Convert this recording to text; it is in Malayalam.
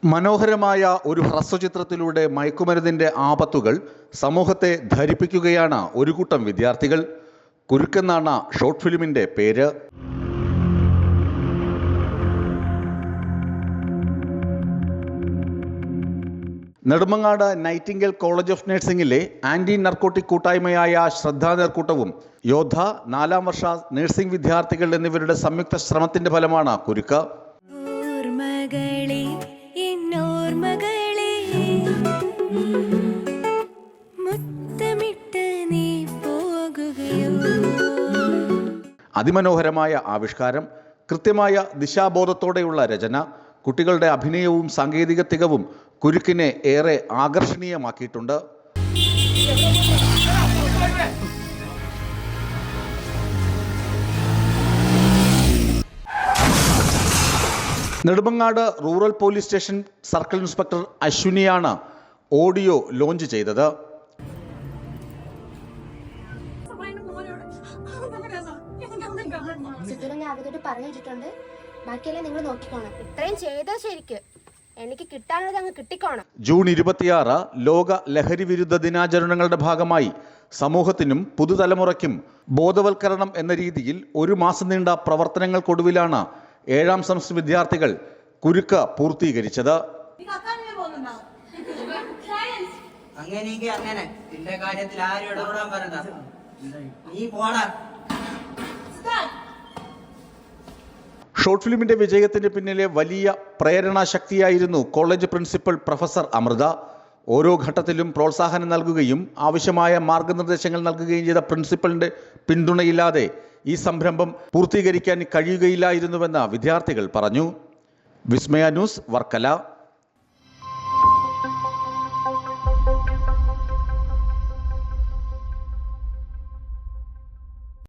മനോഹരമായ ഒരു ഹ്രസ്വചിത്രത്തിലൂടെ മയക്കുമരുന്നിന്റെ ആപത്തുകൾ സമൂഹത്തെ ധരിപ്പിക്കുകയാണ് ഒരു കൂട്ടം വിദ്യാർത്ഥികൾ. കുരുക്കെന്നാണ് ഷോർട്ട് ഫിലിമിന്റെ പേര്. നെടുമങ്ങാട് നൈറ്റിംഗേൽ കോളേജ് ഓഫ് നഴ്സിംഗിലെ ആന്റി നർക്കോട്ടിക് കൂട്ടായ്മയായ ശ്രദ്ധാ നേർക്കൂട്ടവും യോദ്ധ 4ാം വർഷ നഴ്സിംഗ് വിദ്യാർത്ഥികൾ എന്നിവരുടെ സംയുക്ത ശ്രമത്തിന്റെ ഫലമാണ് കുരുക്ക്. അതിമനോഹരമായ ആവിഷ്കാരം, കൃത്യമായ ദിശാബോധത്തോടെയുള്ള രചന, കുട്ടികളുടെ അഭിനയവും സാങ്കേതിക തികവും കുരുക്കിനെ ഏറെ ആകർഷണീയമാക്കിയിട്ടുണ്ട്. Nedumangad rural police station circle inspector അശ്വിനിയാണ് ഓഡിയോ ലോഞ്ച് ചെയ്തത്. പറഞ്ഞിട്ടുണ്ട്, ബാക്കിയെല്ലാം നിങ്ങൾ നോക്കിക്കോണം. ഇത്രയും ചെയ്താ ശരിക്ക് എനിക്ക് കിട്ടാനുള്ളത് അങ്ങ് കിട്ടിക്കോണം. ജൂൺ 26 ലോക ലഹരി വിരുദ്ധ ദിനാചരണങ്ങളുടെ ഭാഗമായി സമൂഹത്തിനും പുതുതലമുറയ്ക്കും ബോധവൽക്കരണം എന്ന രീതിയിൽ ഒരു മാസം നീണ്ട പ്രവർത്തനങ്ങൾക്കൊടുവിലാണ് 7ാം സെമസ്റ്റർ വിദ്യാർത്ഥികൾ കുരുക്ക് പൂർത്തീകരിച്ചത്. ഷോർട്ട് ഫിലിമിന്റെ വിജയത്തിന് പിന്നിലെ വലിയ പ്രേരണാശക്തിയായിരുന്നു കോളേജ് പ്രിൻസിപ്പൽ പ്രൊഫസർ അമൃത. ഓരോ ഘട്ടത്തിലും പ്രോത്സാഹനം നൽകുകയും ആവശ്യമായ മാർഗനിർദ്ദേശങ്ങൾ നൽകുകയും ചെയ്ത പ്രിൻസിപ്പലിന്റെ പിന്തുണയില്ലാതെ ഈ സംരംഭം പൂർത്തീകരിക്കാൻ കഴിയുകയില്ലായിരുന്നുവെന്ന് വിദ്യാർത്ഥികൾ പറഞ്ഞു. വിസ്മയ ന്യൂസ്, വർക്കല.